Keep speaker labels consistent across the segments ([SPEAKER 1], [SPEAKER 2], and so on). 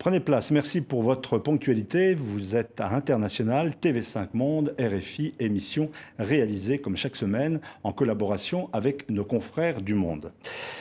[SPEAKER 1] Prenez place, merci pour votre ponctualité. Vous êtes à International, TV5 Monde, RFI, émission réalisée comme chaque semaine en collaboration avec nos confrères du monde.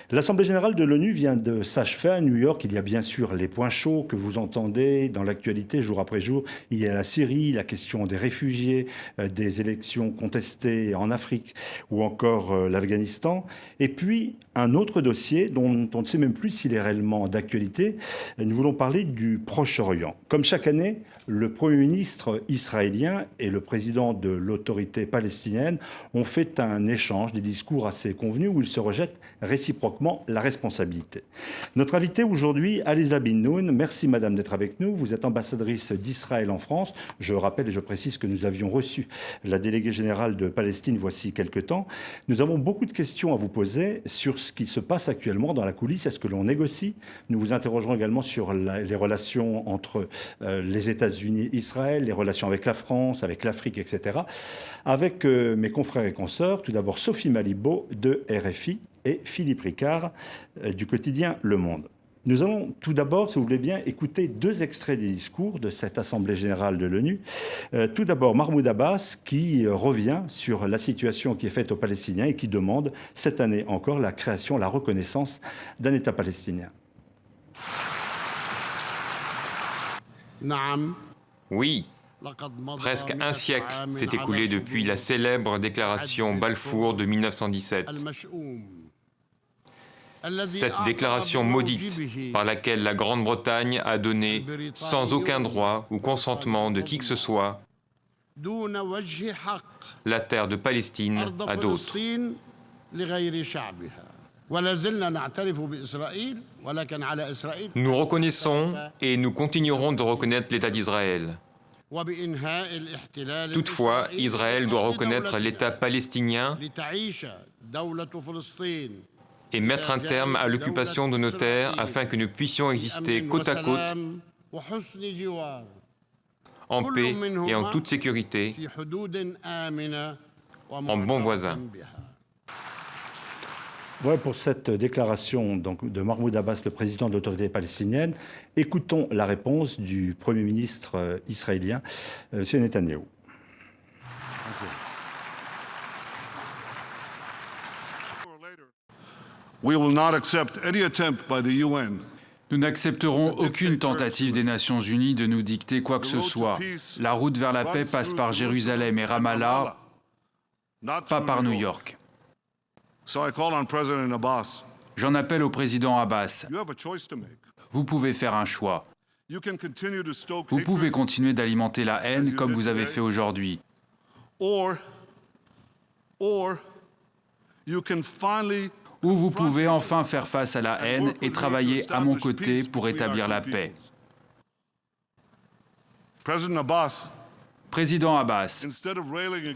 [SPEAKER 1] L'Assemblée générale de l'ONU vient de s'achever à New York. Il y a bien sûr les points chauds que vous entendez dans l'actualité jour après jour. Il y a la Syrie, la question des réfugiés, des élections contestées en Afrique ou encore l'Afghanistan. Et puis un autre dossier dont on ne sait même plus s'il est réellement d'actualité. Nous voulons parler du Proche-Orient. Comme chaque année, le Premier ministre israélien et le président de l'autorité palestinienne ont fait un échange, des discours assez convenus où ils se rejettent réciproquement la responsabilité. Notre invitée aujourd'hui, Aliza Bin-Noun, merci madame d'être avec nous. Vous êtes ambassadrice d'Israël en France. Je rappelle et je précise que nous avions reçu la déléguée générale de Palestine voici quelques temps. Nous avons beaucoup de questions à vous poser sur ce qui se passe actuellement dans la coulisse. Est-ce que l'on négocie? Nous vous interrogerons également sur les relations entre les États-Unis, Israël, les relations avec la France, avec l'Afrique, etc. Avec mes confrères et consoeurs, tout d'abord Sophie Malibaud de RFI et Philippe Ricard du quotidien Le Monde. Nous allons tout d'abord, si vous voulez bien, écouter deux extraits des discours de cette Assemblée générale de l'ONU. Tout d'abord, Mahmoud Abbas qui revient sur la situation qui est faite aux Palestiniens et qui demande cette année encore la création, la reconnaissance d'un État palestinien.
[SPEAKER 2] Oui, presque un siècle s'est écoulé depuis la célèbre déclaration Balfour de 1917. Cette déclaration maudite par laquelle la Grande-Bretagne a donné, sans aucun droit ou consentement de qui que ce soit, la terre de Palestine à d'autres. Nous reconnaissons et nous continuerons de reconnaître l'État d'Israël. Toutefois, Israël doit reconnaître l'État palestinien et mettre un terme à l'occupation de nos terres afin que nous puissions exister côte à côte, en paix et en toute sécurité, en bons voisins.
[SPEAKER 1] Voilà pour cette déclaration donc, de Mahmoud Abbas, le président de l'autorité palestinienne. Écoutons la réponse du Premier ministre israélien, M. Netanyahou.
[SPEAKER 3] Nous n'accepterons aucune tentative des Nations Unies de nous dicter quoi que ce soit. La route vers la paix passe par Jérusalem et Ramallah, pas par New York. J'en appelle au président Abbas. Vous pouvez faire un choix. Vous pouvez continuer d'alimenter la haine comme vous avez fait aujourd'hui. Ou vous pouvez enfin faire face à la haine et travailler à mon côté pour établir la paix. Président Abbas,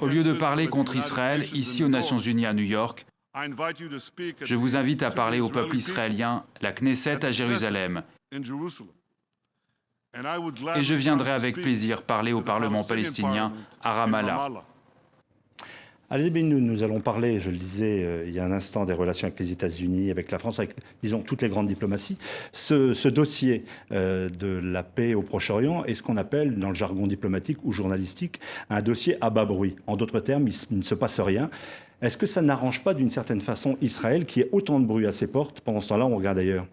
[SPEAKER 3] au lieu de parler contre Israël ici aux Nations Unies à New York, je vous invite à parler au peuple israélien, la Knesset à Jérusalem. Et je viendrai avec plaisir parler au Parlement palestinien à Ramallah.
[SPEAKER 1] Aliza Bin-Noun, nous allons parler, je le disais il y a un instant, des relations avec les États-Unis, avec la France, avec, disons, toutes les grandes diplomaties. Ce dossier de la paix au Proche-Orient est ce qu'on appelle, dans le jargon diplomatique ou journalistique, un dossier à bas bruit. En d'autres termes, il ne se passe rien. Est-ce que ça n'arrange pas d'une certaine façon Israël, qui ait autant de bruit à ses portes? Pendant ce temps-là, on regarde ailleurs.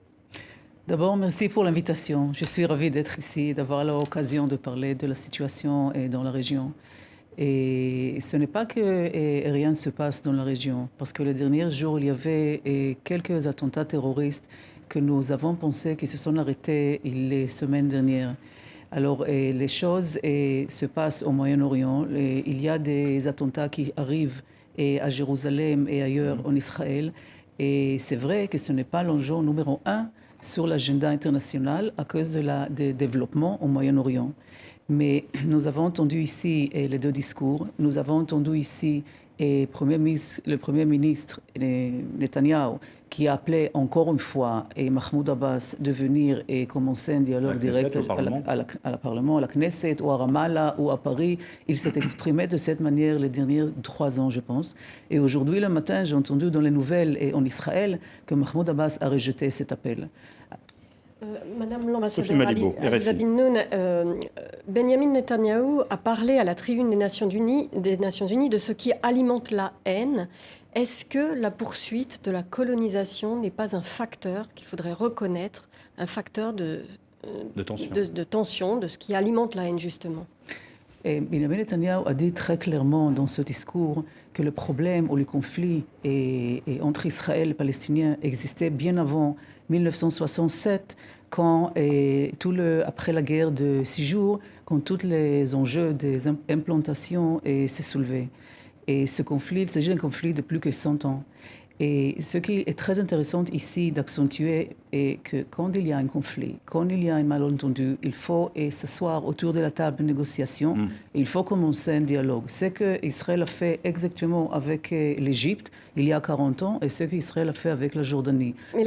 [SPEAKER 4] D'abord, merci pour l'invitation. Je suis ravie d'être ici, d'avoir l'occasion de parler de la situation dans la région. Et ce n'est pas que rien ne se passe dans la région, parce que les derniers jours, il y avait quelques attentats terroristes que nous avons pensé qu'ils se sont arrêtés les semaines dernières. Alors, les choses se passent au Moyen-Orient. Il y a des attentats qui arrivent à Jérusalem et ailleurs en Israël. Et c'est vrai que ce n'est pas l'enjeu numéro 1 sur l'agenda international à cause du développement au Moyen-Orient. Mais nous avons entendu ici les deux discours. Nous avons entendu ici le Premier ministre Netanyahou qui a appelé encore une fois Mahmoud Abbas de venir et commencer un dialogue direct à la Parlement, à la Knesset ou à Ramallah ou à Paris. Il s'est exprimé de cette manière les derniers 3 ans, je pense. Et aujourd'hui, le matin, j'ai entendu dans les nouvelles et en Israël que Mahmoud Abbas a rejeté cet appel.
[SPEAKER 5] Madame
[SPEAKER 1] Sophie
[SPEAKER 5] l'ambassadeur
[SPEAKER 1] Malibaud,
[SPEAKER 5] Ali
[SPEAKER 1] RFI.
[SPEAKER 5] Zabin Noun, Benjamin Netanyahou a parlé à la tribune des Nations Unies de ce qui alimente la haine. Est-ce que la poursuite de la colonisation n'est pas un facteur qu'il faudrait reconnaître, un facteur de tension, de ce qui alimente la haine justement?
[SPEAKER 4] Et Benjamin Netanyahou a dit très clairement dans ce discours que le problème ou le conflit entre Israël et les Palestiniens existait bien avant 1967, quand, après la guerre de 6 jours, quand tous les enjeux des implantations s'est soulevé. Et ce conflit, il s'agit d'un conflit de plus que 100 ans. Et ce qui est très intéressant ici d'accentuer est que quand il y a un conflit, quand il y a un malentendu, il faut s'asseoir autour de la table de négociation et il faut commencer un dialogue. Ce qu'Israël a fait exactement avec l'Égypte il y a 40 ans et ce qu'Israël a fait avec la Jordanie.
[SPEAKER 5] Mais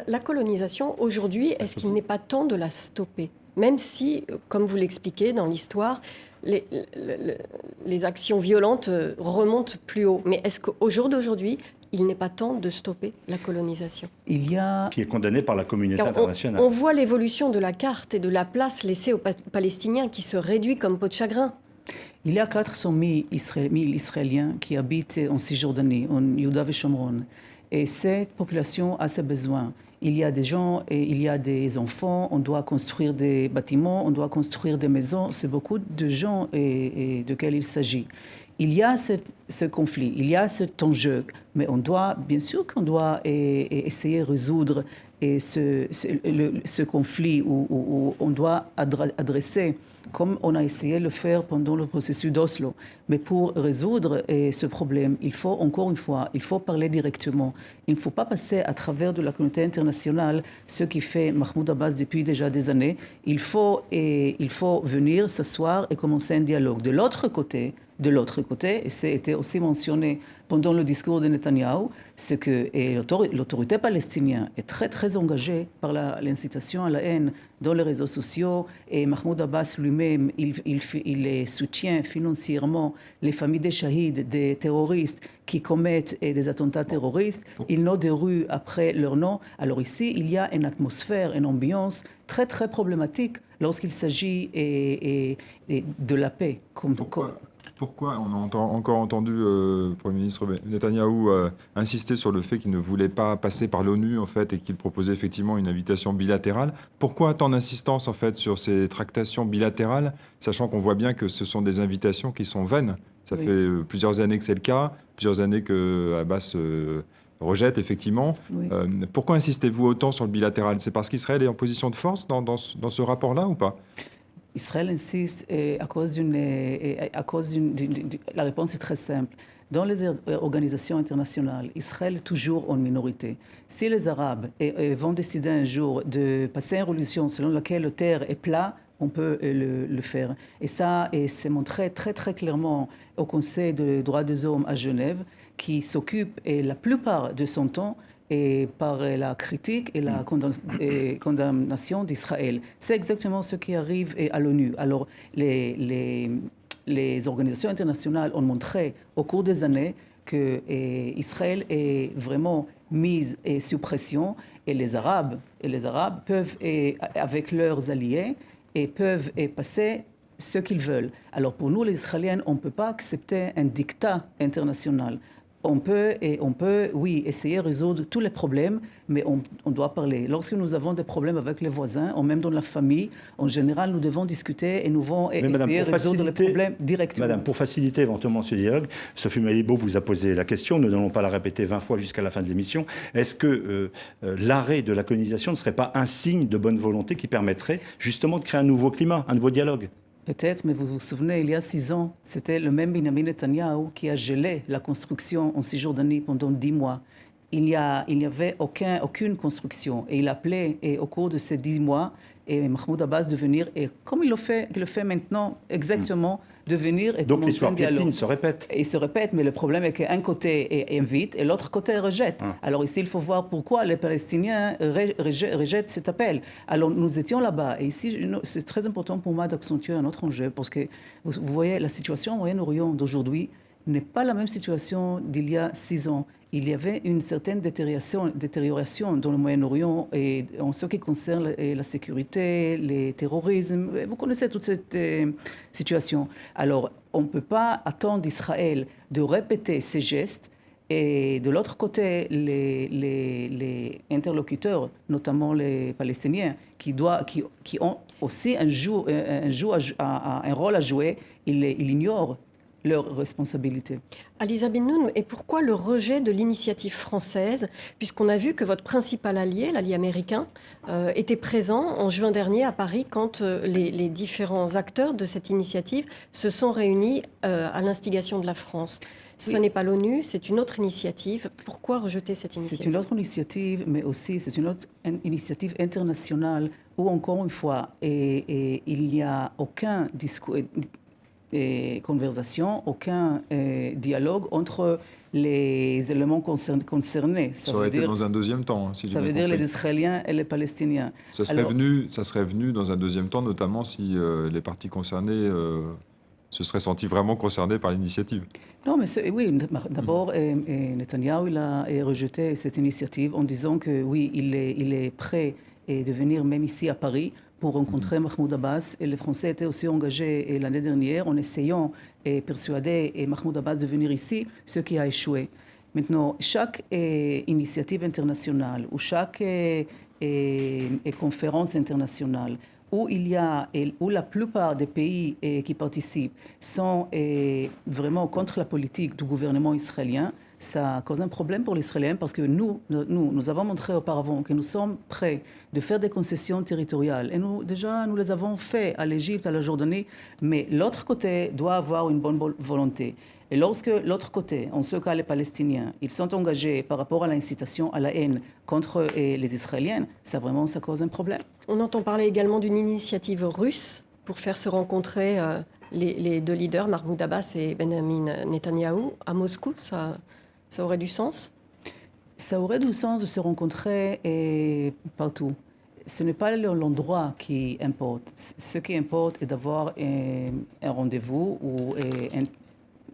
[SPEAKER 5] la colonisation, aujourd'hui, est-ce qu'il n'est pas temps de la stopper? Même si, comme vous l'expliquez dans l'histoire, les actions violentes remontent plus haut. Mais est-ce qu'au jour d'aujourd'hui, il n'est pas temps de stopper la colonisation?
[SPEAKER 1] Qui est condamnée par la communauté internationale.
[SPEAKER 5] On voit l'évolution de la carte et de la place laissée aux Palestiniens qui se réduit comme peau de chagrin.
[SPEAKER 4] Il y a 400 000 Israéliens qui habitent en Cisjordanie, en Yehuda et Shomron. Et cette population a ses besoins. Il y a des gens et il y a des enfants, on doit construire des bâtiments, on doit construire des maisons. C'est beaucoup de gens de quels il s'agit. Il y a ce conflit, il y a cet enjeu, mais on doit, bien sûr qu'on doit essayer de résoudre ce conflit où on doit adresser, comme on a essayé de le faire pendant le processus d'Oslo. Mais pour résoudre ce problème, il faut, encore une fois, il faut parler directement. Il ne faut pas passer à travers de la communauté internationale ce qui fait Mahmoud Abbas depuis déjà des années. Il faut venir s'asseoir et commencer un dialogue. De l'autre côté, et c'était aussi mentionné pendant le discours de Netanyahou, c'est que l'autorité palestinienne est très très engagée par l'incitation à la haine dans les réseaux sociaux et Mahmoud Abbas lui-même, il soutient financièrement les familles des shahids, des terroristes qui commettent des attentats terroristes. Ils n'ont des rues après leur nom. Alors ici, il y a une atmosphère, une ambiance très très problématique lorsqu'il s'agit de la paix.
[SPEAKER 6] Pourquoi on a encore entendu le Premier ministre Netanyahou insister sur le fait qu'il ne voulait pas passer par l'ONU en fait, et qu'il proposait effectivement une invitation bilatérale? Pourquoi tant d'insistance en fait, sur ces tractations bilatérales, sachant qu'on voit bien que ce sont des invitations qui sont vaines? Ça fait plusieurs années que c'est le cas, plusieurs années que Abbas rejette effectivement. Oui. Pourquoi insistez-vous autant sur le bilatéral? C'est parce qu'Israël est en position de force dans ce rapport-là ou pas?
[SPEAKER 4] Israël insiste à cause la réponse est très simple. Dans les organisations internationales, Israël est toujours en minorité. Si les Arabes vont décider un jour de passer une résolution selon laquelle la terre est plate, on peut le faire. Et ça, c'est montré très très clairement au Conseil des droits des hommes à Genève, qui s'occupe la plupart de son temps par la critique et la condamnation d'Israël. C'est exactement ce qui arrive à l'ONU. Alors, les organisations internationales ont montré au cours des années qu'Israël est vraiment mise sous pression et les Arabes peuvent, avec leurs alliés, peuvent passer ce qu'ils veulent. Alors, pour nous, les Israéliens, on ne peut pas accepter un dictat international. On peut, oui, essayer de résoudre tous les problèmes, mais on doit parler. Lorsque nous avons des problèmes avec les voisins, ou même dans la famille, en général, nous devons discuter et nous devons essayer de résoudre les problèmes directement.
[SPEAKER 1] Madame, pour faciliter éventuellement ce dialogue, Sophie Malibaud vous a posé la question, nous n'allons pas la répéter 20 fois jusqu'à la fin de l'émission. Est-ce que l'arrêt de la colonisation ne serait pas un signe de bonne volonté qui permettrait justement de créer un nouveau climat, un nouveau dialogue ?
[SPEAKER 4] Peut-être, mais vous vous souvenez, il y a 6 ans, c'était le même Benjamin Netanyahou qui a gelé la construction en Cisjordanie pendant 10 mois. Il n'y avait aucune construction. Et il appelait au cours de ces 10 mois Mahmoud Abbas de venir, et comme il le fait maintenant exactement, de venir et
[SPEAKER 1] donc l'histoire piétine se répète.
[SPEAKER 4] Et il se répète, mais le problème est qu'un côté invite et l'autre côté rejette. Alors ici, il faut voir pourquoi les Palestiniens rejettent cet appel. Alors nous étions là-bas, et ici, c'est très important pour moi d'accentuer un autre enjeu, parce que vous voyez, la situation au Moyen-Orient d'aujourd'hui n'est pas la même situation d'il y a 6 ans. Il y avait une certaine détérioration dans le Moyen-Orient et en ce qui concerne la sécurité, le terrorisme. Vous connaissez toute cette situation. Alors, on ne peut pas attendre d'Israël de répéter ces gestes. Et de l'autre côté, les interlocuteurs, notamment les Palestiniens, qui ont aussi un rôle à jouer, ils ignorent leurs responsabilités.
[SPEAKER 5] Aliza Bin-Noun, et pourquoi le rejet de l'initiative française, puisqu'on a vu que votre principal allié, l'allié américain, était présent en juin dernier à Paris quand les différents acteurs de cette initiative se sont réunis à l'instigation de la France. Ce n'est pas l'ONU, c'est une autre initiative. Pourquoi rejeter cette initiative?
[SPEAKER 4] C'est une autre initiative, mais aussi c'est une autre initiative internationale où, encore une fois, il n'y a aucun discours, conversation, aucun dialogue entre les éléments concernés.
[SPEAKER 6] Ça aurait été dans un deuxième temps, si j'ai bien compris.
[SPEAKER 4] Ça veut dire les Israéliens et les Palestiniens.
[SPEAKER 6] Ça serait venu dans un deuxième temps, notamment si les parties concernées se seraient sentis vraiment concernés par l'initiative.
[SPEAKER 4] Non, mais oui, d'abord, Netanyahou il a rejeté cette initiative en disant que oui, il est prêt de venir même ici à Paris pour rencontrer Mahmoud Abbas. Et les Français étaient aussi engagés l'année dernière en essayant de persuader Mahmoud Abbas de venir ici, ce qui a échoué. Maintenant, chaque initiative internationale ou chaque conférence internationale où la plupart des pays qui participent sont vraiment contre la politique du gouvernement israélien, ça cause un problème pour les Israéliens parce que nous avons montré auparavant que nous sommes prêts de faire des concessions territoriales. Et nous les avons fait à l'Égypte, à la Jordanie, mais l'autre côté doit avoir une bonne volonté. Et lorsque l'autre côté, en ce cas les Palestiniens, ils sont engagés par rapport à l'incitation à la haine contre les Israéliens, ça cause un problème.
[SPEAKER 5] On entend parler également d'une initiative russe pour faire se rencontrer les deux leaders, Mahmoud Abbas et Benjamin Netanyahou, à Moscou. Ça aurait du sens?
[SPEAKER 4] Ça aurait du sens de se rencontrer partout. Ce n'est pas l'endroit qui importe. Ce qui importe est d'avoir un rendez-vous ou un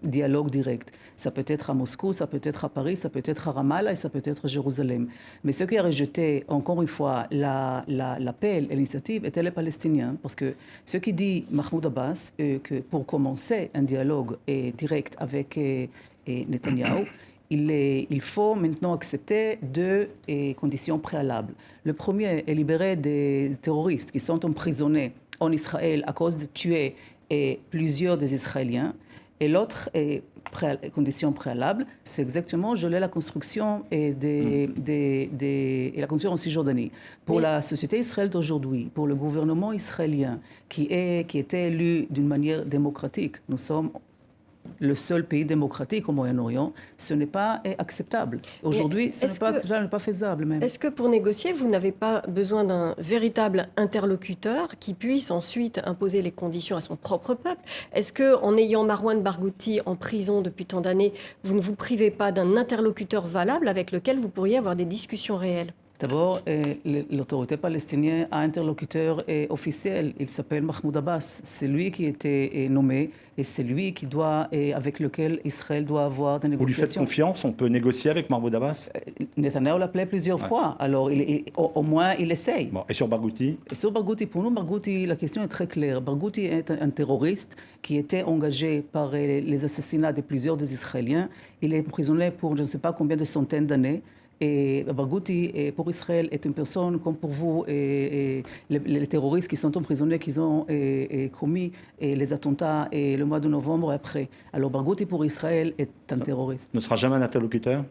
[SPEAKER 4] dialogue direct. Ça peut être à Moscou, ça peut être à Paris, ça peut être à Ramallah et ça peut être à Jérusalem. Mais ce qui a rejeté, encore une fois, l'appel et l'initiative étaient les Palestiniens. Parce que ce qui dit Mahmoud Abbas, que pour commencer un dialogue direct avec Netanyahou, il faut maintenant accepter deux conditions préalables. Le premier est libérer des terroristes qui sont emprisonnés en Israël à cause de tuer plusieurs des Israéliens. Et l'autre condition préalable, c'est exactement geler la construction et la construction en Cisjordanie. Pour la société israélienne d'aujourd'hui, pour le gouvernement israélien qui était élu d'une manière démocratique, nous sommes le seul pays démocratique au Moyen-Orient, ce n'est pas acceptable. Aujourd'hui, ce n'est pas faisable même.
[SPEAKER 5] Est-ce que pour négocier, vous n'avez pas besoin d'un véritable interlocuteur qui puisse ensuite imposer les conditions à son propre peuple? Est-ce qu'en ayant Marwan Barghouti en prison depuis tant d'années, vous ne vous privez pas d'un interlocuteur valable avec lequel vous pourriez avoir des discussions réelles?
[SPEAKER 4] D'abord, l'autorité palestinienne a un interlocuteur officiel. Il s'appelle Mahmoud Abbas. C'est lui qui a été nommé et c'est lui avec lequel Israël doit avoir des négociations.
[SPEAKER 1] Vous lui faites confiance? On peut négocier avec Mahmoud Abbas?
[SPEAKER 4] Netanyahou l'appelait plusieurs fois. Alors, au moins, il essaye.
[SPEAKER 1] Bon, et sur Barghouti?
[SPEAKER 4] Et sur Barghouti, pour nous, Barghouti, la question est très claire. Barghouti est un terroriste qui était engagé par les assassinats de plusieurs des Israéliens. Il est emprisonné pour je ne sais pas combien de centaines d'années. Et Barghouti, pour Israël, est une personne comme pour vous, les terroristes qui sont emprisonnés, qui ont commis les attentats le mois de novembre et après. Alors Barghouti pour Israël est un terroriste.
[SPEAKER 1] Ne sera jamais un interlocuteur?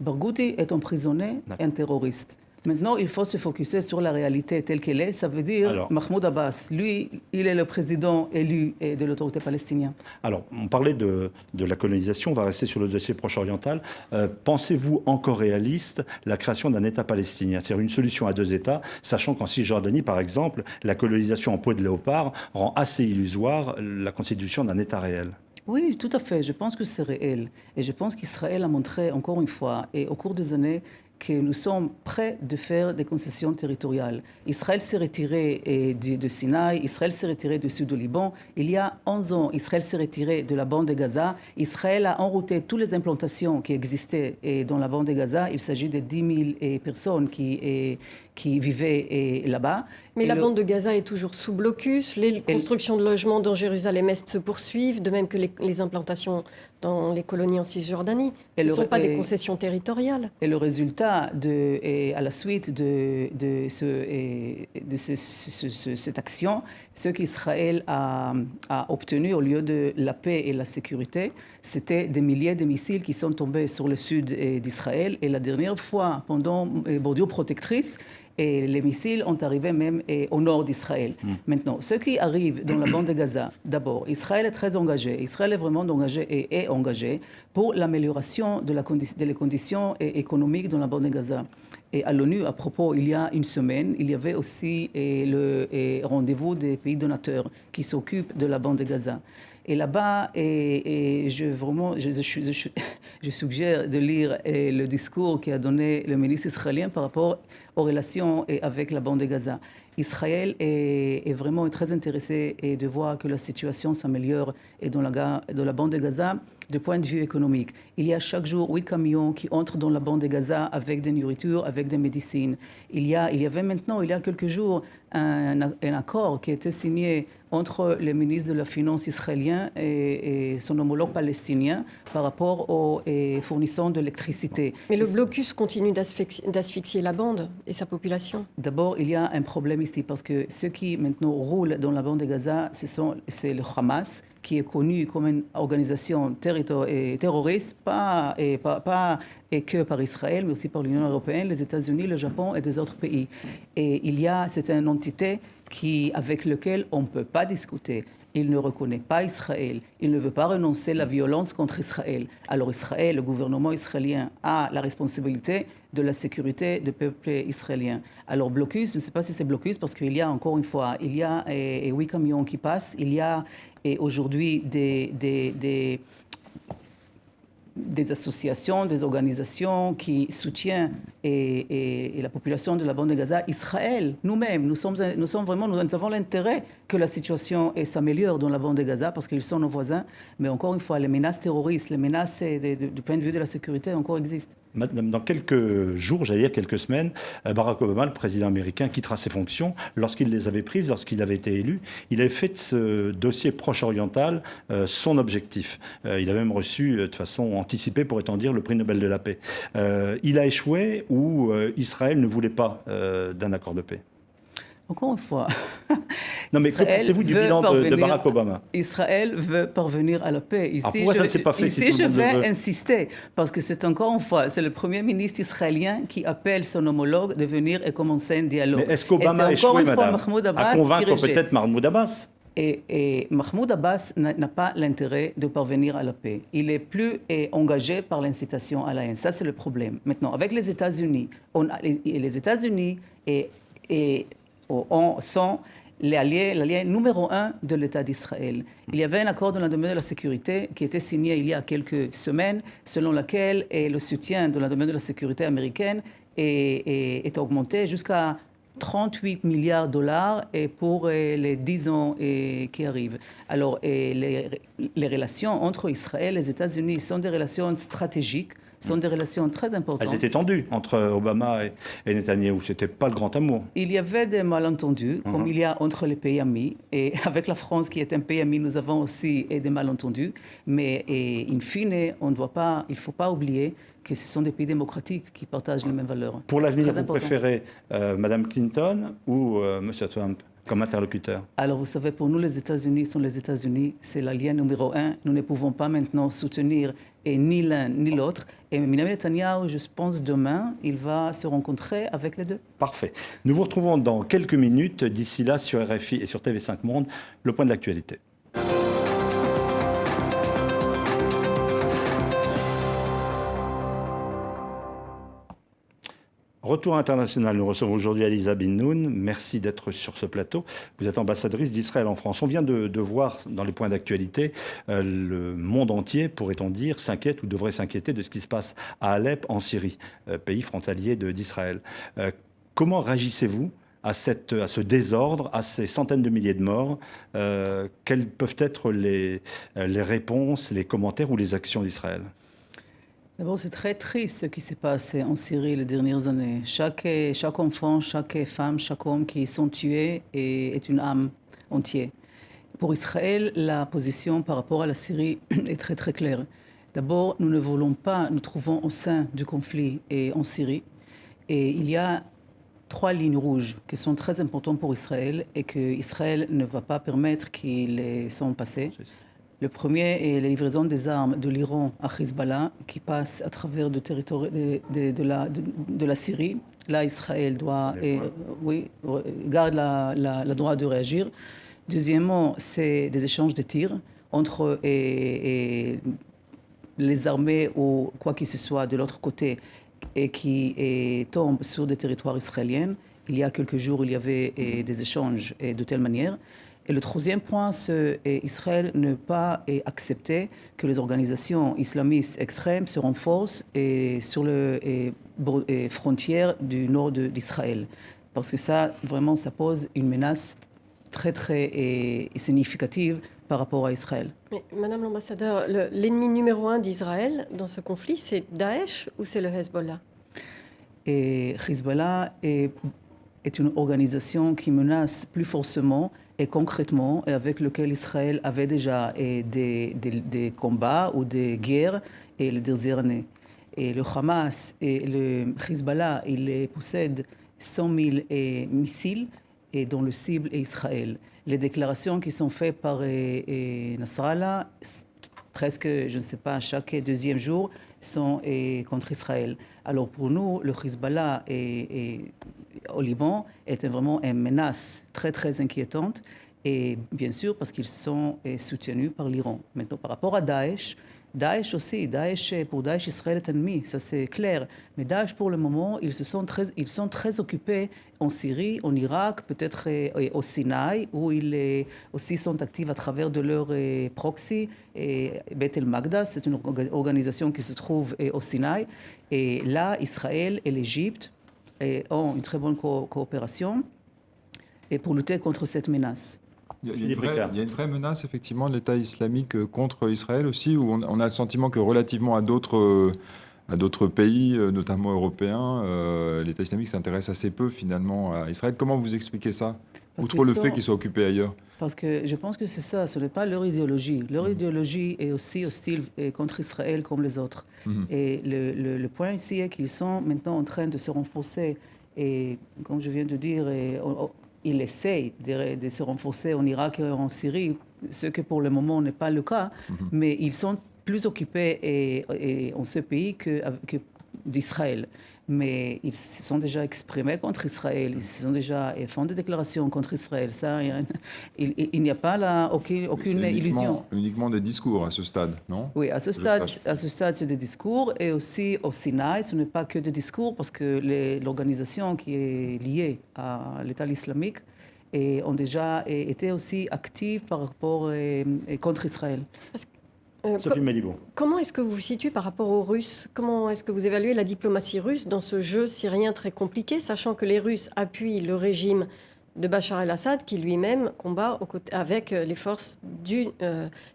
[SPEAKER 4] Barghouti est emprisonné, un terroriste. Maintenant, il faut se focuser sur la réalité telle qu'elle est. Ça veut dire Mahmoud Abbas, lui, il est le président élu de l'autorité palestinienne.
[SPEAKER 1] Alors, on parlait de la colonisation, on va rester sur le dossier proche-oriental. Pensez-vous encore réaliste la création d'un État palestinien, c'est-à-dire une solution à deux États, sachant qu'en Cisjordanie, par exemple, la colonisation en peau de léopard rend assez illusoire la constitution d'un État réel?
[SPEAKER 4] Oui, tout à fait. Je pense que c'est réel. Et je pense qu'Israël a montré, encore une fois, et au cours des années, que nous sommes prêts de faire des concessions territoriales. Israël s'est retiré de Sinaï, Israël s'est retiré du sud du Liban. Il y a 11 ans, Israël s'est retiré de la bande de Gaza. Israël a enrouté toutes les implantations qui existaient dans la bande de Gaza. Il s'agit de 10 000 personnes qui vivaient là-bas.
[SPEAKER 5] Mais la bande de Gaza est toujours sous blocus. Les constructions de logements dans Jérusalem-Est se poursuivent, de même que les implantations dans les colonies en Cisjordanie. Ce ne sont pas des concessions territoriales.
[SPEAKER 4] Et le résultat, à la suite de cette action, ce qu'Israël a obtenu au lieu de la paix et la sécurité, c'était des milliers de missiles qui sont tombés sur le sud d'Israël. Et la dernière fois, pendant bordure protectrice, et les missiles ont arrivé même au nord d'Israël. Maintenant, ce qui arrive dans la bande de Gaza, d'abord, Israël est très engagé. Israël est vraiment engagé et est engagé pour l'amélioration des conditions économiques dans la bande de Gaza. Et à l'ONU, à propos, il y a une semaine, il y avait aussi le rendez-vous des pays donateurs qui s'occupent de la bande de Gaza. Et là-bas, je suggère de lire le discours qu'a donné le ministre israélien par rapport aux relations avec la bande de Gaza. Israël est vraiment très intéressé de voir que la situation s'améliore dans la bande de Gaza du point de vue économique. Il y a chaque jour 8 camions qui entrent dans la bande de Gaza avec des nourritures, avec des médecines. Il y avait maintenant, il y a quelques jours, un accord qui a été signé entre le ministre de la Finance israélien et son homologue palestinien par rapport aux fournisseurs d'électricité.
[SPEAKER 5] Mais le blocus continue d'asphyxier la bande et sa population.
[SPEAKER 4] D'abord, il y a un problème ici parce que ceux qui maintenant roulent dans la bande de Gaza, c'est le Hamas, qui est connu comme une organisation terroriste, pas que par Israël, mais aussi par l'Union européenne, les États-Unis, le Japon et des autres pays. Et c'est une entité avec laquelle on ne peut pas discuter. Il ne reconnaît pas Israël. Il ne veut pas renoncer à la violence contre Israël. Alors Israël, le gouvernement israélien, a la responsabilité de la sécurité du peuple israélien. Alors blocus, je ne sais pas si c'est blocus parce qu'il y a encore une fois, il y a 8 camions qui passent. Il y a aujourd'hui des associations, des organisations qui soutiennent la population de la bande de Gaza. Israël, nous-mêmes, nous avons l'intérêt que la situation s'améliore dans la bande de Gaza parce qu'ils sont nos voisins. Mais encore une fois, les menaces terroristes, les menaces du point de vue de la sécurité encore existent.
[SPEAKER 1] Dans quelques jours, j'allais dire quelques semaines, Barack Obama, le président américain, quittera ses fonctions. Lorsqu'il les avait prises, lorsqu'il avait été élu, il avait fait de ce dossier proche-oriental son objectif. Il a même reçu, de façon anticipée, pourrait-on dire, le prix Nobel de la paix. Il a échoué ou Israël ne voulait pas d'un accord de paix?
[SPEAKER 4] Encore une fois.
[SPEAKER 1] Non, mais que pensez-vous du bilan de Barack Obama?
[SPEAKER 4] Israël veut parvenir à la paix. Ici,
[SPEAKER 1] pourquoi ça ne s'est pas fait
[SPEAKER 4] ici, je vais insister, parce que c'est encore une fois, c'est le Premier ministre israélien qui appelle son homologue de venir et commencer un dialogue.
[SPEAKER 1] Mais est-ce qu'Obama a échoué, madame, à convaincre peut-être Mahmoud Abbas?
[SPEAKER 4] Et Mahmoud Abbas n'a pas l'intérêt de parvenir à la paix. Il est plus engagé par l'incitation à la haine. Ça, c'est le problème. Maintenant, avec les États-Unis, les États-Unis sont l'allié numéro 1 de l'État d'Israël. Il y avait un accord dans le domaine de la sécurité qui était signé il y a quelques semaines, selon lequel le soutien dans le domaine de la sécurité américaine est augmenté jusqu'à 38 milliards de dollars pour les 10 ans qui arrivent. Alors, les relations entre Israël et les États-Unis sont des relations stratégiques, sont des relations très importantes.
[SPEAKER 1] Elles étaient tendues entre Obama et Netanyahou. Ce n'était pas le grand amour. Il
[SPEAKER 4] y avait des malentendus, comme il y a entre les pays amis. Et avec la France, qui est un pays ami, nous avons aussi des malentendus. Mais in fine, il ne faut pas oublier que ce sont des pays démocratiques qui partagent les mêmes valeurs.
[SPEAKER 1] Pour l'avenir, vous préférez Mme Clinton ou M. Trump comme interlocuteur? Alors, vous savez, pour nous, les États-Unis sont les États-Unis. C'est l'allié numéro 1. Nous ne pouvons pas maintenant soutenir ni l'un ni l'autre. Et Benjamin Netanyahou, je pense, demain, il va se rencontrer avec les deux. Parfait. Nous vous retrouvons dans quelques minutes. D'ici là, sur RFI et sur TV5 Monde, le point de l'actualité. Retour international, nous recevons aujourd'hui Aliza Bin-Noun. Merci d'être sur ce plateau. Vous êtes ambassadrice d'Israël en France. On vient de voir dans les points d'actualité, le monde entier, pourrait-on dire, s'inquiète ou devrait s'inquiéter de ce qui se passe à Alep, en Syrie, pays frontalier d'Israël. Comment réagissez-vous à ce désordre, à ces centaines de milliers de morts? Quelles peuvent être les réponses, les commentaires ou les actions d'Israël?
[SPEAKER 4] D'abord, c'est très triste ce qui s'est passé en Syrie les dernières années. Chaque enfant, chaque femme, chaque homme qui sont tués est une âme entière. Pour Israël, la position par rapport à la Syrie est très très claire. D'abord, nous ne voulons pas nous trouvons au sein du conflit en Syrie. Et il y a 3 lignes rouges qui sont très importantes pour Israël et que Israël ne va pas permettre qu'ils soient passés. Le premier est la livraison des armes de l'Iran à Hezbollah qui passe à travers le territoire de la Syrie. Là, Israël doit, garde le droit de réagir. Deuxièmement, c'est des échanges de tirs entre les armées ou quoi que ce soit de l'autre côté et qui tombent sur des territoires israéliens. Il y a quelques jours, il y avait des échanges de telle manière. Et le troisième point, c'est qu'Israël ne pas accepter que les organisations islamistes extrêmes se renforcent sur les frontières du nord d'Israël. Parce que ça, vraiment, ça pose une menace très, très significative par rapport à Israël.
[SPEAKER 5] Mais, Madame l'ambassadeur, l'ennemi numéro 1 d'Israël dans ce conflit, c'est Daesh ou c'est le Hezbollah?
[SPEAKER 4] Et Hezbollah est une organisation qui menace plus forcément et concrètement, et avec lequel Israël avait déjà des combats ou des guerres les dernières années. Et le Hamas et le Hezbollah, ils possèdent 100 000 missiles dont le cible est Israël. Les déclarations qui sont faites par Nasrallah, presque, je ne sais pas, chaque deuxième jour, sont contre Israël. Alors pour nous, le Hezbollah au Liban est vraiment une menace très très inquiétante et bien sûr parce qu'ils sont soutenus par l'Iran. Maintenant par rapport à Daesh aussi, pour Daesh Israël est ennemi, ça c'est clair. Mais Daesh pour le moment, ils sont très occupés en Syrie, en Irak, peut-être au Sinaï, où ils aussi sont actifs à travers de leur proxy. Beth el-Magda, c'est une organisation qui se trouve au Sinaï. Et là, Israël et l'Égypte ont une très bonne coopération pour lutter contre cette menace.
[SPEAKER 6] Il y a une vraie menace, effectivement, de l'État islamique contre Israël aussi, où on a le sentiment que relativement à d'autres pays, notamment européens, l'État islamique s'intéresse assez peu, finalement, à Israël. Comment vous expliquez ça, outre le fait qu'ils soient occupés ailleurs?
[SPEAKER 4] Parce que je pense que c'est ça, ce n'est pas leur idéologie. Leur idéologie est aussi hostile contre Israël comme les autres. Et le point ici est qu'ils sont maintenant en train de se renforcer. Et comme je viens de dire, ils essayent de se renforcer en Irak et en Syrie, ce que pour le moment n'est pas le cas, mais ils sont plus occupés en ce pays que d'Israël. Mais ils se sont déjà exprimés contre Israël, ils se sont déjà fait des déclarations contre Israël. Ça, il n'y a pas là aucune illusion.
[SPEAKER 6] Uniquement des discours à ce stade, non?
[SPEAKER 4] Oui, à ce stade, c'est des discours. Et aussi au Sinaï, ce n'est pas que des discours, parce que l'organisation qui est liée à l'État islamique ont déjà été aussi active par rapport contre Israël.
[SPEAKER 1] Sophie Malibaud.
[SPEAKER 5] Comment est-ce que vous vous situez par rapport aux Russes? Comment est-ce que vous évaluez la diplomatie russe dans ce jeu syrien très compliqué, sachant que les Russes appuient le régime de Bachar el-Assad, qui lui-même combat avec les forces du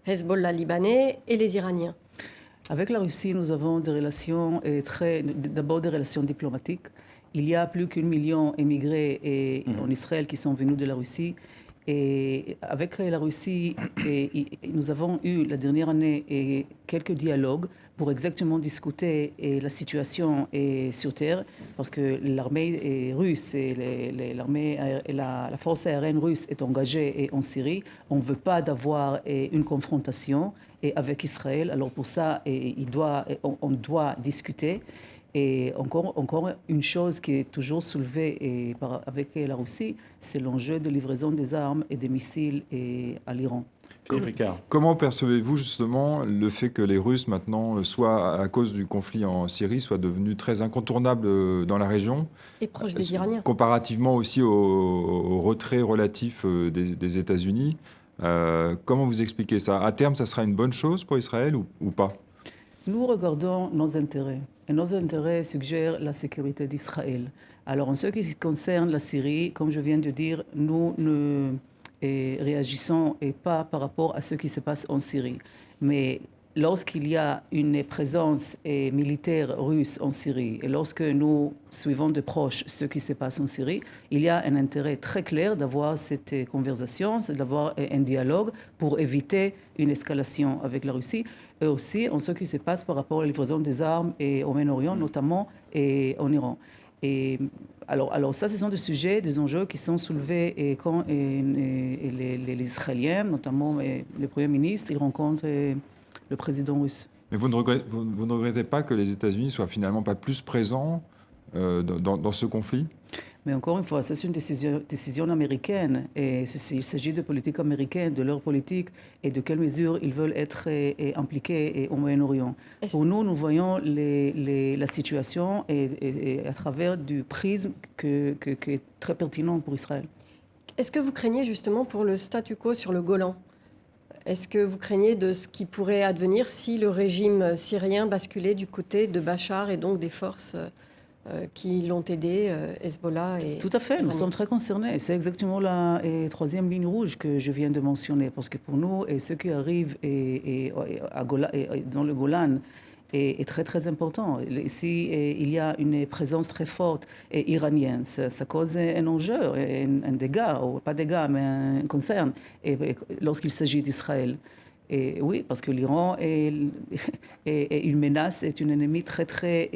[SPEAKER 5] Hezbollah libanais et les Iraniens?
[SPEAKER 4] Avec la Russie, nous avons des relations d'abord des relations diplomatiques. Il y a plus qu'1 million d'émigrés en Israël qui sont venus de la Russie. Et avec la Russie, nous avons eu la dernière année quelques dialogues pour exactement discuter la situation sur terre, parce que l'armée russe et la force aérienne russe est engagée en Syrie. On ne veut pas d'avoir une confrontation avec Israël. Alors pour ça, on doit discuter. Et encore une chose qui est toujours soulevée avec la Russie, c'est l'enjeu de livraison des armes et des missiles à l'Iran.
[SPEAKER 1] Philippe Ricard.
[SPEAKER 6] Comment percevez-vous justement le fait que les Russes maintenant, soit à cause du conflit en Syrie, soient devenus très incontournables dans la région?
[SPEAKER 5] Et proche des Iraniens.
[SPEAKER 6] Comparativement aussi au retrait relatif des États-Unis. Comment vous expliquez ça? À terme, ça sera une bonne chose pour Israël ou pas?
[SPEAKER 4] Nous regardons nos intérêts. Et nos intérêts suggèrent la sécurité d'Israël. Alors, en ce qui concerne la Syrie, comme je viens de dire, nous ne réagissons pas par rapport à ce qui se passe en Syrie. Mais lorsqu'il y a une présence militaire russe en Syrie et lorsque nous suivons de proche ce qui se passe en Syrie, il y a un intérêt très clair d'avoir cette conversation, d'avoir un dialogue pour éviter une escalation avec la Russie et aussi en ce qui se passe par rapport à la livraison des armes au Moyen-Orient, notamment en Iran. Et alors ça, ce sont des sujets, des enjeux qui sont soulevés quand les Israéliens, notamment le Premier ministre, ils rencontrent le président russe.
[SPEAKER 6] Mais vous ne regrettez pas que les États-Unis soient finalement pas plus présents dans ce conflit?
[SPEAKER 4] Mais encore une fois, c'est une décision américaine et il s'agit de politique américaine, de leur politique et de quelle mesure ils veulent être impliqués au Moyen-Orient. Pour nous, nous voyons la situation et à travers du prisme qui est très pertinent pour Israël.
[SPEAKER 5] Est-ce que vous craignez justement pour le statu quo sur le Golan? Est-ce que vous craignez de ce qui pourrait advenir si le régime syrien basculait du côté de Bachar et donc des forces qui l'ont aidé, Hezbollah et...
[SPEAKER 4] Tout à fait, nous sommes très concernés. C'est exactement la troisième ligne rouge que je viens de mentionner. Parce que pour nous, ce qui arrive dans le Golan est très très important. Ici, il y a une présence très forte iranienne. Ça cause un enjeu, un dégât, ou pas dégât, mais un concern lorsqu'il s'agit d'Israël. Et oui, parce que l'Iran est une menace, est un ennemi très très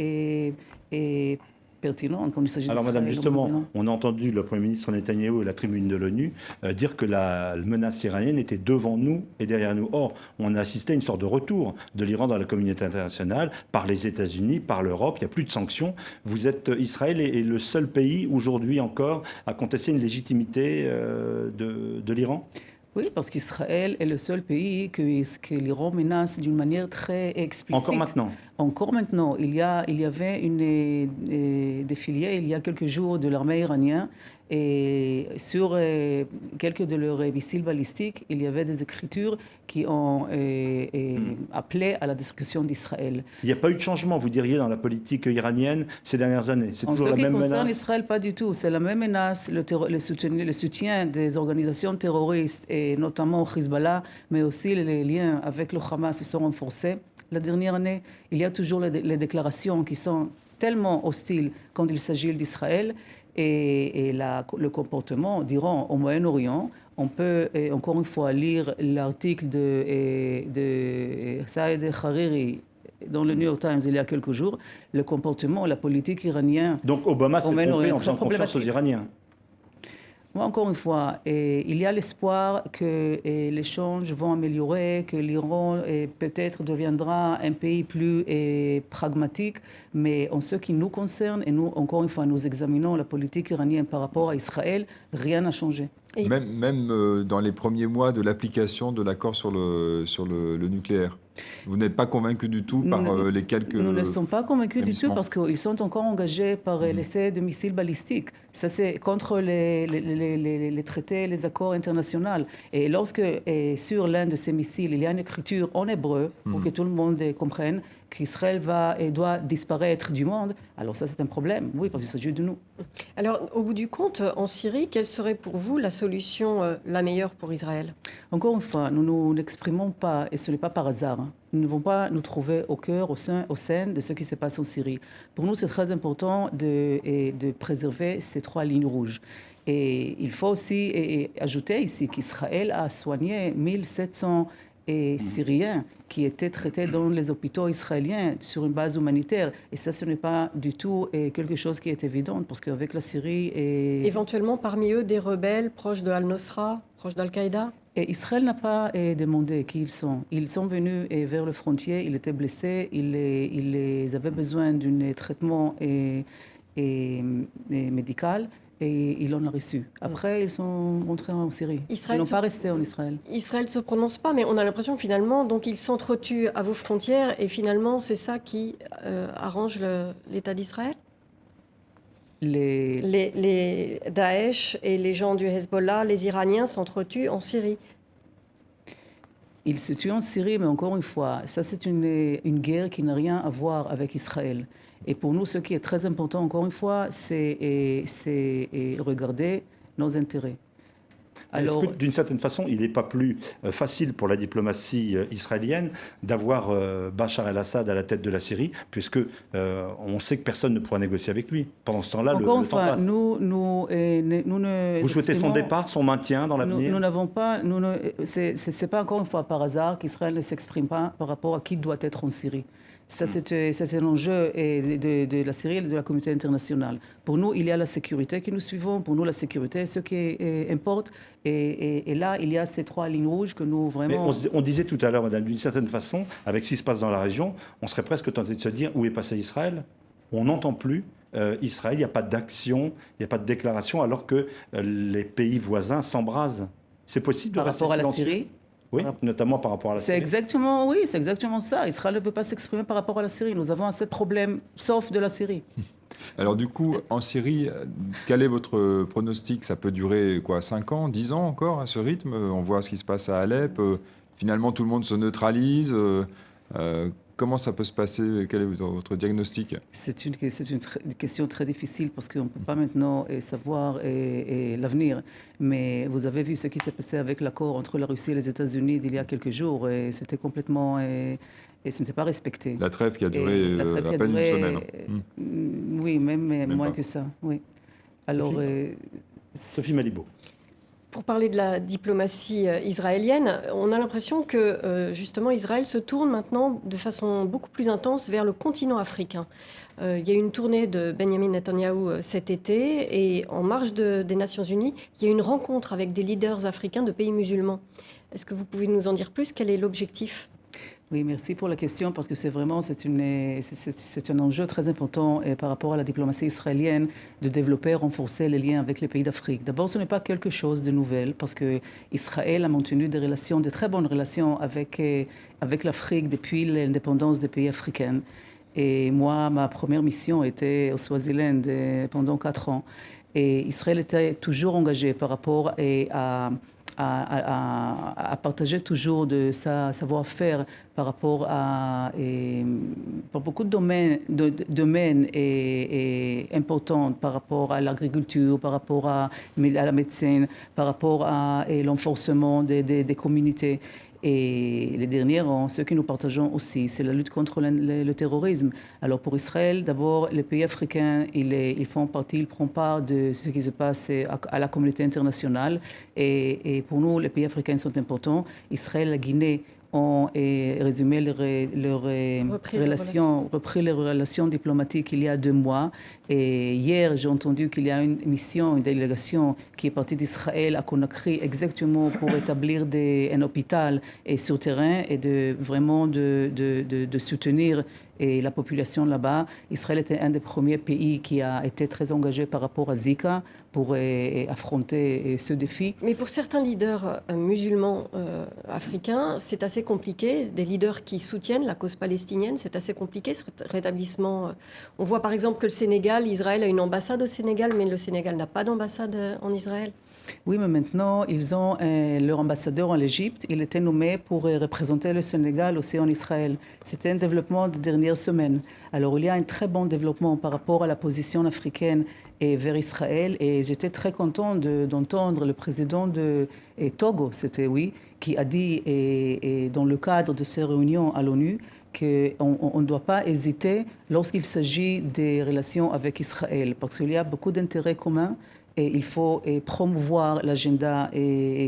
[SPEAKER 4] pertinent quand il s'agit
[SPEAKER 1] Alors
[SPEAKER 4] d'Israël.
[SPEAKER 1] madame, justement, on a entendu le Premier ministre Netanyahou et la tribune de l'ONU dire que la menace iranienne était devant nous et derrière nous. Or, on a assisté à une sorte de retour de l'Iran dans la communauté internationale par les États-Unis, par l'Europe. Il n'y a plus de sanctions. Israël est le seul pays aujourd'hui encore à contester une légitimité de l'Iran.
[SPEAKER 4] Oui, parce qu'Israël est le seul pays que l'Iran menace d'une manière très explicite.
[SPEAKER 1] Encore maintenant.
[SPEAKER 4] Encore maintenant. Il y avait une défilé il y a quelques jours de l'armée iranienne et sur quelques de leurs missiles balistiques, il y avait des écritures qui ont appelé à la destruction d'Israël.
[SPEAKER 1] Il n'y a pas eu de changement, vous diriez, dans la politique iranienne ces dernières années? C'est toujours la même menace? En ce qui concerne
[SPEAKER 4] Israël, pas du tout. C'est la même menace, le soutien des organisations terroristes, et notamment Hezbollah, mais aussi les liens avec le Hamas se sont renforcés. La dernière année, il y a toujours les déclarations qui sont tellement hostiles quand il s'agit d'Israël et le comportement d'Iran au Moyen-Orient. On peut encore une fois lire l'article de Saïd Hariri dans le New York Times il y a quelques jours, le comportement, la politique iranienne.
[SPEAKER 1] Donc Obama s'est trompé en faisant confiance aux Iraniens.
[SPEAKER 4] Moi, encore une fois, il y a l'espoir que les échanges vont améliorer, que l'Iran peut-être deviendra un pays plus pragmatique, mais en ce qui nous concerne, et nous, encore une fois, nous examinons la politique iranienne par rapport à Israël, rien n'a changé.
[SPEAKER 6] Même dans les premiers mois de l'application de l'accord sur le nucléaire, vous n'êtes pas convaincu du tout par les quelques...
[SPEAKER 4] Nous ne sommes pas convaincus du tout parce qu'ils sont encore engagés par l'essai de missiles balistiques. Ça, c'est contre les traités, les accords internationaux. Et lorsque sur l'un de ces missiles, il y a une écriture en hébreu pour que tout le monde comprenne qu'Israël doit disparaître du monde, alors ça c'est un problème, oui, parce qu'il s'agit de nous.
[SPEAKER 5] Alors, au bout du compte, en Syrie, quelle serait pour vous la solution la meilleure pour Israël?
[SPEAKER 4] Encore une fois, nous n'exprimons pas, et ce n'est pas par hasard, nous ne devons pas nous trouver au cœur, au sein de ce qui se passe en Syrie. Pour nous, c'est très important de préserver ces trois lignes rouges. Et il faut aussi ajouter ici qu'Israël a soigné 1700 Syriens qui étaient traités dans les hôpitaux israéliens sur une base humanitaire. Et ça, ce n'est pas du tout quelque chose qui est évident, parce qu'avec la Syrie...
[SPEAKER 5] Éventuellement, parmi eux, des rebelles proches de Al-Nosra, proches d'Al-Qaïda?
[SPEAKER 4] Et Israël n'a pas demandé qui ils sont. Ils sont venus vers les frontières, ils étaient blessés, ils avaient besoin d'un traitement médical. et ils l'ont reçu. Après, ils sont rentrés en Syrie.
[SPEAKER 5] Israël
[SPEAKER 4] Ils n'ont pas resté en Israël.
[SPEAKER 5] Israël ne se prononce pas, mais on a l'impression que finalement, donc, ils s'entretuent à vos frontières et finalement, c'est ça qui arrange l'État d'Israël. Les Daesh et les gens du Hezbollah, les Iraniens s'entretuent en Syrie.
[SPEAKER 4] Ils se tuent en Syrie, mais encore une fois, ça c'est une guerre qui n'a rien à voir avec Israël. Et pour nous, ce qui est très important, encore une fois, c'est regarder nos intérêts.
[SPEAKER 1] Alors, est-ce que d'une certaine façon, il n'est pas plus facile pour la diplomatie israélienne d'avoir Bachar el-Assad à la tête de la Syrie, puisque on sait que personne ne pourra négocier avec lui. Pendant ce temps-là, le temps passe.
[SPEAKER 4] Nous ne
[SPEAKER 1] Vous souhaitez son départ, son maintien dans l'avenir?
[SPEAKER 4] Nous n'avons pas... C'est pas encore une fois par hasard qu'Israël ne s'exprime pas par rapport à qui doit être en Syrie. Ça, c'est l'enjeu de la Syrie et de la communauté internationale. Pour nous, il y a la sécurité que nous suivons. Pour nous, la sécurité est ce qui importe. Et là, il y a ces 3 lignes rouges que nous vraiment...
[SPEAKER 1] Mais on disait tout à l'heure, madame, d'une certaine façon, avec ce qui se passe dans la région, on serait presque tenté de se dire où est passé Israël. On n'entend plus Israël, il n'y a pas d'action, il n'y a pas de déclaration, alors que les pays voisins s'embrasent. C'est possible de rester silencieux?
[SPEAKER 4] Par rapport à la Syrie?
[SPEAKER 1] Oui, notamment par rapport à la Syrie.
[SPEAKER 4] C'est exactement ça. Israël ne veut pas s'exprimer par rapport à la Syrie. Nous avons assez de problèmes, sauf de la Syrie.
[SPEAKER 6] Alors du coup, en Syrie, quel est votre pronostic? Ça peut durer quoi, 5 ans, 10 ans encore à ce rythme? On voit ce qui se passe à Alep. Finalement, tout le monde se neutralise. Comment ça peut se passer? Quel est votre diagnostic?
[SPEAKER 4] C'est une question très difficile parce qu'on ne peut pas maintenant savoir l'avenir. Mais vous avez vu ce qui s'est passé avec l'accord entre la Russie et les États-Unis il y a quelques jours. Et c'était complètement... Et ce n'était pas respecté.
[SPEAKER 6] La trêve qui a duré à peine une semaine.
[SPEAKER 4] Oui, même moins que ça. Oui. Alors,
[SPEAKER 1] Sophie Malibaud.
[SPEAKER 5] Pour parler de la diplomatie israélienne, on a l'impression que justement Israël se tourne maintenant de façon beaucoup plus intense vers le continent africain. Il y a eu une tournée de Benjamin Netanyahou cet été et en marge des Nations Unies, il y a eu une rencontre avec des leaders africains de pays musulmans. Est-ce que vous pouvez nous en dire plus? Quel est l'objectif?
[SPEAKER 4] Oui, merci pour la question parce que c'est un enjeu très important par rapport à la diplomatie israélienne de développer, renforcer les liens avec les pays d'Afrique. D'abord, ce n'est pas quelque chose de nouvel parce que Israël a maintenu de très bonnes relations avec l'Afrique depuis l'indépendance des pays africains. Et moi, ma première mission était au Swaziland pendant 4 ans. Et Israël était toujours engagé par rapport à partager toujours de sa savoir-faire par rapport à pour beaucoup de domaines importants par rapport à l'agriculture, par rapport à la médecine, par rapport à l'enforcement des communautés. Et les derniers, ce que nous partageons aussi, c'est la lutte contre le terrorisme. Alors pour Israël, d'abord, les pays africains, ils prennent part de ce qui se passe à la communauté internationale. Et pour nous, les pays africains sont importants. Israël, la Guinée ont résumé repris les relations diplomatiques il y a 2 mois. Et hier, j'ai entendu qu'il y a une délégation qui est partie d'Israël à Conakry exactement pour établir un hôpital sur terrain et vraiment de soutenir la population là-bas. Israël était un des premiers pays qui a été très engagé par rapport à Zika pour affronter ce défi.
[SPEAKER 5] Mais pour certains leaders musulmans africains, c'est assez compliqué. Des leaders qui soutiennent la cause palestinienne, c'est assez compliqué ce rétablissement. On voit par exemple que le Sénégal, Israël a une ambassade au Sénégal, mais le Sénégal n'a pas d'ambassade en Israël.
[SPEAKER 4] Oui, mais maintenant, ils ont leur ambassadeur en Égypte. Il était nommé pour représenter le Sénégal aussi en Israël. C'était un développement des dernières semaines. Alors, il y a un très bon développement par rapport à la position africaine et vers Israël. Et j'étais très content d'entendre le président de Togo, qui a dit, dans le cadre de ces réunions à l'ONU, qu'on ne doit pas hésiter lorsqu'il s'agit des relations avec Israël, parce qu'il y a beaucoup d'intérêts communs et il faut promouvoir l'agenda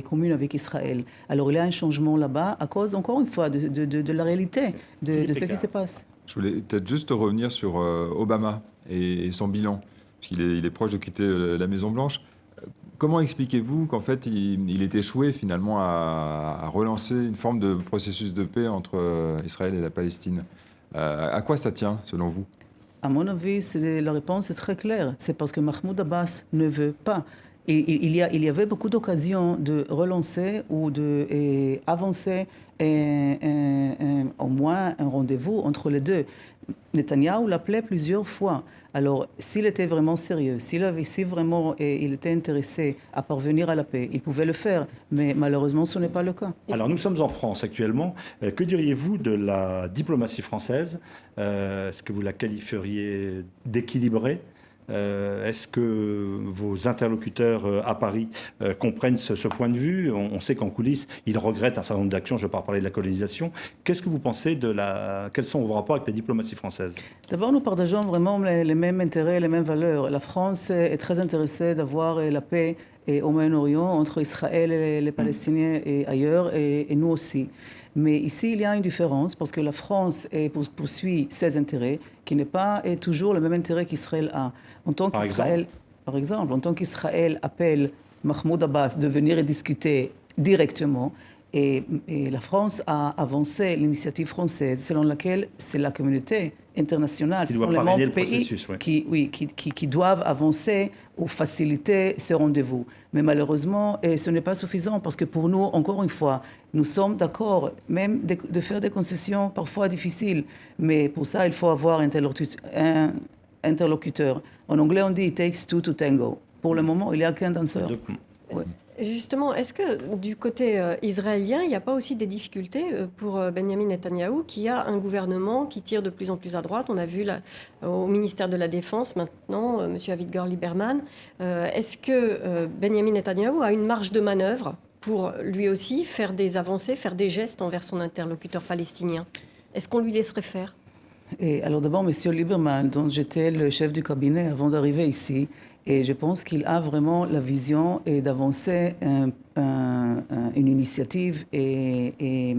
[SPEAKER 4] commun avec Israël. Alors il y a un changement là-bas à cause, encore une fois, de la réalité de ce qui se passe.
[SPEAKER 6] Je voulais peut-être juste revenir sur Obama et son bilan, parce qu'il est proche de quitter la Maison-Blanche. Comment expliquez-vous qu'en fait, il ait échoué finalement à relancer une forme de processus de paix entre Israël et la Palestine? À quoi ça tient, selon vous?
[SPEAKER 4] À mon avis, la réponse est très claire. C'est parce que Mahmoud Abbas ne veut pas. Et il y avait beaucoup d'occasions de relancer ou d'avancer au moins un rendez-vous entre les deux. Netanyahou l'appelait plusieurs fois. Alors, s'il était vraiment sérieux, si vraiment il était intéressé à parvenir à la paix, il pouvait le faire. Mais malheureusement, ce n'est pas le cas.
[SPEAKER 1] Alors, nous sommes en France actuellement. Que diriez-vous de la diplomatie française? Est-ce que vous la qualifieriez d'équilibrée? Est-ce que vos interlocuteurs à Paris comprennent ce point de vue? On sait qu'en coulisses, ils regrettent un certain nombre d'actions. Je ne vais pas parler de la colonisation. Qu'est-ce que vous pensez quels sont vos rapports avec la diplomatie française?
[SPEAKER 4] D'abord, nous partageons vraiment les mêmes intérêts, les mêmes valeurs. La France est très intéressée d'avoir la paix au Moyen-Orient entre Israël et les Palestiniens et ailleurs, et nous aussi. Mais ici, il y a une différence parce que la France poursuit ses intérêts, qui n'est pas toujours le même intérêt qu'Israël a. Par exemple, en tant qu'Israël appelle Mahmoud Abbas de venir et discuter directement, et la France a avancé l'initiative française selon laquelle c'est la communauté internationale, ce sont les membres pays qui doivent avancer ou faciliter ce rendez-vous. Mais malheureusement, ce n'est pas suffisant parce que pour nous, encore une fois, nous sommes d'accord même de faire des concessions parfois difficiles. Mais pour ça, il faut avoir un interlocuteur. En anglais, on dit « it takes two to tango ». Pour le moment, il n'y a qu'un danseur. Ouais.
[SPEAKER 5] Justement, est-ce que du côté israélien, il n'y a pas aussi des difficultés pour Benjamin Netanyahou, qui a un gouvernement qui tire de plus en plus à droite? On a vu au ministère de la Défense maintenant, M. Avigdor Lieberman. Est-ce que Benjamin Netanyahou a une marge de manœuvre pour lui aussi faire des avancées, faire des gestes envers son interlocuteur palestinien? Est-ce qu'on lui laisserait faire?
[SPEAKER 4] Alors d'abord, M. Lieberman, dont j'étais le chef du cabinet avant d'arriver ici, et je pense qu'il a vraiment la vision d'avancer une initiative et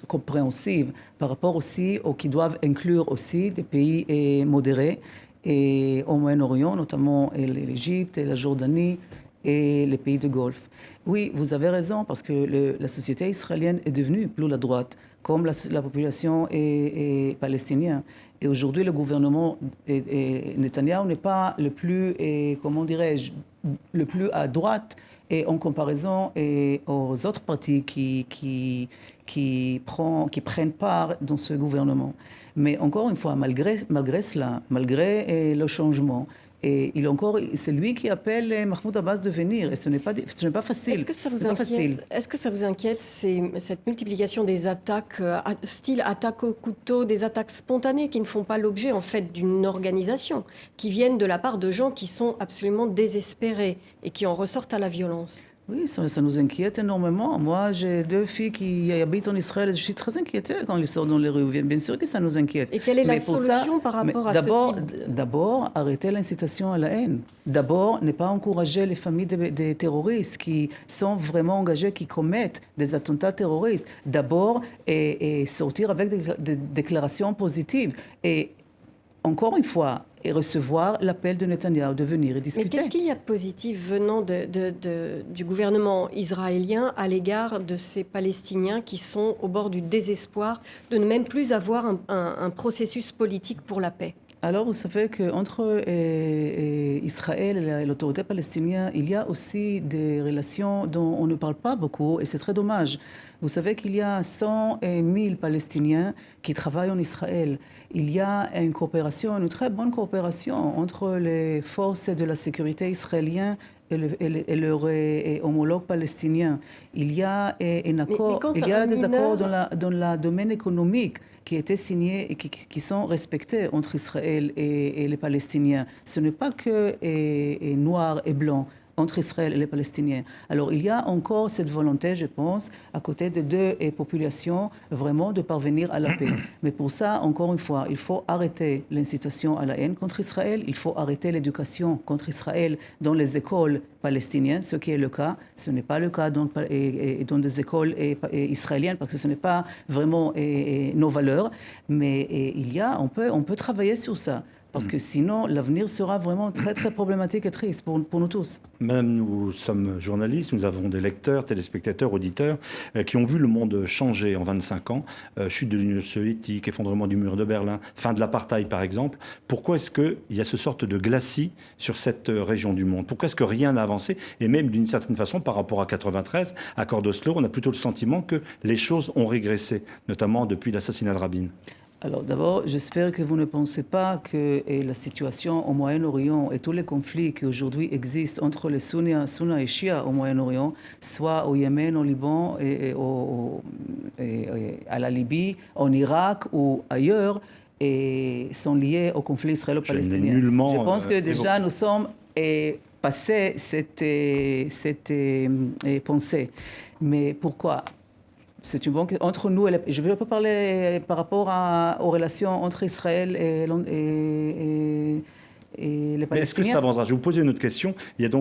[SPEAKER 4] compréhensive par rapport aussi aux qui doivent inclure aussi des pays modérés et au Moyen-Orient, notamment l'Égypte et la Jordanie et les pays de Golfe. Oui, vous avez raison, parce que la société israélienne est devenue plus la droite, comme la population est palestinienne. Et aujourd'hui, le gouvernement Netanyahou n'est pas le plus, comment dirais-je, le plus à droite et en comparaison aux autres partis qui prennent part dans ce gouvernement. Mais encore une fois, malgré cela, malgré le changement, et c'est lui qui appelle Mahmoud Abbas de venir, et ce n'est pas facile.
[SPEAKER 5] Est-ce que ça vous inquiète? Est-ce que ça vous inquiète, cette multiplication des attaques, style attaque au couteau, des attaques spontanées qui ne font pas l'objet en fait d'une organisation, qui viennent de la part de gens qui sont absolument désespérés et qui en ressortent à la violence?
[SPEAKER 4] Oui, ça nous inquiète énormément. Moi, j'ai 2 filles qui habitent en Israël et je suis très inquiétée quand ils sortent dans les rues. Bien sûr que ça nous inquiète.
[SPEAKER 5] Et quelle est la solution par rapport à ce type
[SPEAKER 4] D'abord, arrêter l'incitation à la haine. D'abord, ne pas encourager les familles des terroristes qui sont vraiment engagés, qui commettent des attentats terroristes. D'abord, et sortir avec des déclarations positives. Et encore une fois, et recevoir l'appel de Netanyahou de venir et discuter.
[SPEAKER 5] Mais qu'est-ce qu'il y a de positif venant du gouvernement israélien à l'égard de ces Palestiniens qui sont au bord du désespoir de ne même plus avoir un processus politique pour la paix?
[SPEAKER 4] Alors, vous savez qu'entre Israël et l'autorité palestinienne, il y a aussi des relations dont on ne parle pas beaucoup, et c'est très dommage. Vous savez qu'il y a 100 000 Palestiniens qui travaillent en Israël. Il y a une coopération, une très bonne coopération entre les forces de la sécurité israéliennes et leurs homologues palestiniens. Il y a un accord, il y a des accords dans le domaine économique qui étaient signés et qui sont respectés entre Israël et les Palestiniens. Ce n'est pas que noir et blanc entre Israël et les Palestiniens. Alors il y a encore cette volonté, je pense, à côté des 2 populations, vraiment de parvenir à la paix. Mais pour ça, encore une fois, il faut arrêter l'incitation à la haine contre Israël, il faut arrêter l'éducation contre Israël dans les écoles palestiniennes, ce qui est le cas. Ce n'est pas le cas dans des écoles israéliennes, parce que ce n'est pas vraiment nos valeurs. Mais on peut travailler sur ça. parce que sinon, l'avenir sera vraiment très, très problématique et triste pour nous tous.
[SPEAKER 1] Madame, nous sommes journalistes, nous avons des lecteurs, téléspectateurs, auditeurs qui ont vu le monde changer en 25 ans. Chute de l'Union soviétique, effondrement du mur de Berlin, fin de l'apartheid par exemple. Pourquoi est-ce qu'il y a ce sorte de glacis sur cette région du monde? Pourquoi est-ce que rien n'a avancé? Et même d'une certaine façon, par rapport à 93, accord d'Oslo, on a plutôt le sentiment que les choses ont régressé, notamment depuis l'assassinat de Rabin.
[SPEAKER 4] Alors d'abord, j'espère que vous ne pensez pas que la situation au Moyen-Orient et tous les conflits qui aujourd'hui existent entre les sunnis et chiites au Moyen-Orient, soit au Yémen, au Liban, et à la Libye, en Irak ou ailleurs, et sont liés au conflit israélo-palestinien. Je pense que déjà nous sommes passés cette pensée. Mais pourquoi? C'est une banque entre nous. Je ne veux pas parler par rapport aux relations entre Israël et les Palestiniens.
[SPEAKER 1] Mais est-ce que ça avancera? Je vais vous poser une autre question.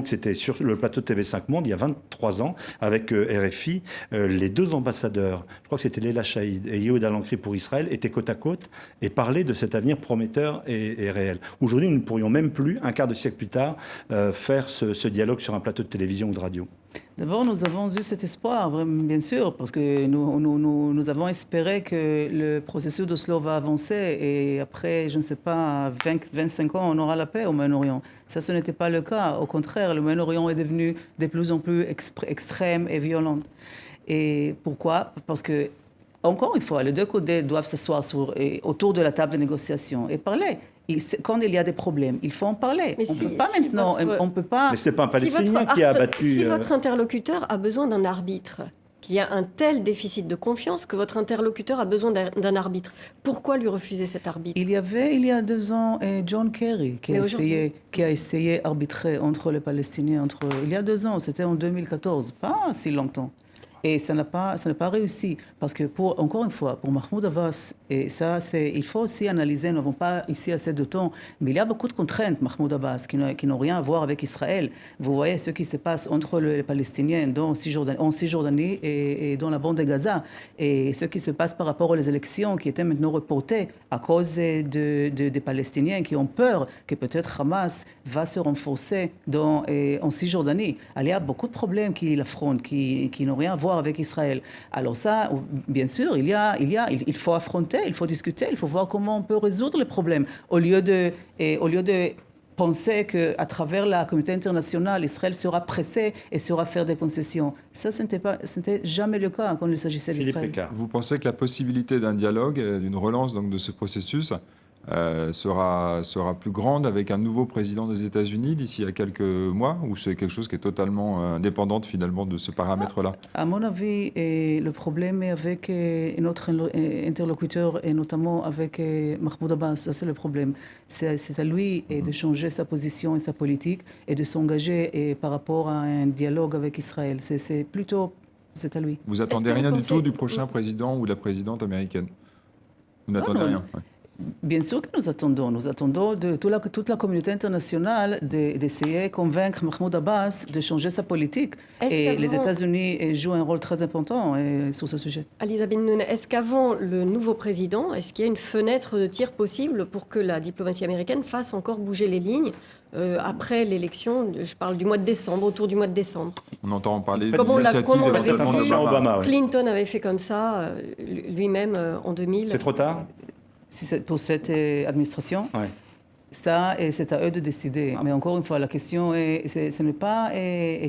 [SPEAKER 1] C'était sur le plateau de TV5 Monde, il y a 23 ans, avec RFI, les deux ambassadeurs, je crois que c'était Léla Chaïd et Yehuda Lankri pour Israël, étaient côte à côte et parlaient de cet avenir prometteur et réel. Aujourd'hui, nous ne pourrions même plus, un quart de siècle plus tard, faire ce dialogue sur un plateau de télévision ou de radio.
[SPEAKER 4] D'abord, nous avons eu cet espoir, bien sûr, parce que nous avons espéré que le processus d'Oslo va avancer et après, je ne sais pas, 25 ans, on aura la paix au Moyen-Orient. Ça, ce n'était pas le cas. Au contraire, le Moyen-Orient est devenu de plus en plus extrême et violent. Et pourquoi? Parce que, encore une fois, les deux côtés doivent s'asseoir autour de la table de négociation et parler. Quand il y a des problèmes, il faut en parler.
[SPEAKER 5] Mais
[SPEAKER 4] on peut pas.
[SPEAKER 1] Mais c'est pas un Palestinien qui a abattu.
[SPEAKER 5] Si votre interlocuteur a besoin d'un arbitre, qu'il y a un tel déficit de confiance que votre interlocuteur a besoin d'un arbitre, pourquoi lui refuser cet arbitre?
[SPEAKER 4] Il y a 2 ans, John Kerry qui a essayé d'arbitrer entre les Palestiniens. Il y a 2 ans, c'était en 2014, pas si longtemps. Et ça n'a pas réussi. Parce que, encore une fois, pour Mahmoud Abbas, et ça, il faut aussi analyser, nous n'avons pas ici assez de temps, mais il y a beaucoup de contraintes, Mahmoud Abbas, qui n'ont rien à voir avec Israël. Vous voyez ce qui se passe entre les Palestiniens en Cisjordanie et dans la bande de Gaza, et ce qui se passe par rapport aux élections qui étaient maintenant reportées à cause des Palestiniens qui ont peur que peut-être Hamas va se renforcer en Cisjordanie. Alors, il y a beaucoup de problèmes qu'il affronte, qui n'ont rien à voir avec Israël. Alors ça, bien sûr, il faut affronter, il faut discuter, il faut voir comment on peut résoudre les problèmes. Au lieu de penser qu'à travers la communauté internationale, Israël sera pressé et sera faire des concessions. Ça, ce n'était jamais le cas quand il s'agissait d'Israël.
[SPEAKER 6] Vous pensez que la possibilité d'un dialogue, d'une relance donc, de ce processus, sera plus grande avec un nouveau président des États-Unis d'ici à quelques mois, ou c'est quelque chose qui est totalement indépendant finalement de ce paramètre-là?
[SPEAKER 4] À mon avis, le problème est avec notre interlocuteur et notamment avec Mahmoud Abbas. Ça, c'est le problème. C'est à lui de changer sa position et sa politique et de s'engager par rapport à un dialogue avec Israël. C'est à lui.
[SPEAKER 6] Vous attendez rien du tout du prochain président ou de la présidente américaine? Vous n'attendez rien? Ouais.
[SPEAKER 4] Bien sûr que nous attendons de toute la communauté internationale d'essayer de convaincre Mahmoud Abbas de changer sa politique. Et les États-Unis jouent un rôle très important sur ce sujet.
[SPEAKER 5] Aliza Ben-Noun, est-ce qu'avant le nouveau président, est-ce qu'il y a une fenêtre de tir possible pour que la diplomatie américaine fasse encore bouger les lignes après l'élection? Je parle du mois de décembre, autour du mois de décembre.
[SPEAKER 6] On entend parler
[SPEAKER 5] comme on l'avait fait,
[SPEAKER 1] Obama.
[SPEAKER 5] Clinton avait fait comme ça lui-même en 2000.
[SPEAKER 1] C'est trop tard?
[SPEAKER 4] Pour cette administration,
[SPEAKER 1] ouais.
[SPEAKER 4] Ça, c'est à eux de décider. Mais encore une fois, la question ce n'est pas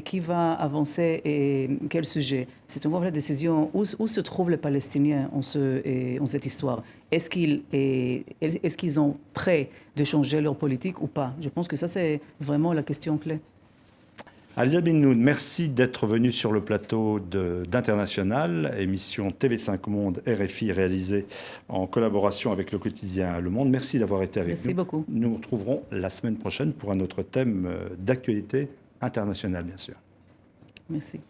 [SPEAKER 4] qui va avancer et quel sujet. C'est encore la décision où se trouvent les Palestiniens en cette histoire. Est-ce qu'ils sont prêts de changer leur politique ou pas? Je pense que ça, c'est vraiment la question clé.
[SPEAKER 1] Aliza Ben-Noun, merci d'être venu sur le plateau d'International, émission TV5 Monde RFI réalisée en collaboration avec le quotidien Le Monde. Merci d'avoir été avec nous.
[SPEAKER 4] Merci beaucoup.
[SPEAKER 1] Nous nous retrouverons la semaine prochaine pour un autre thème d'actualité internationale, bien sûr.
[SPEAKER 4] Merci.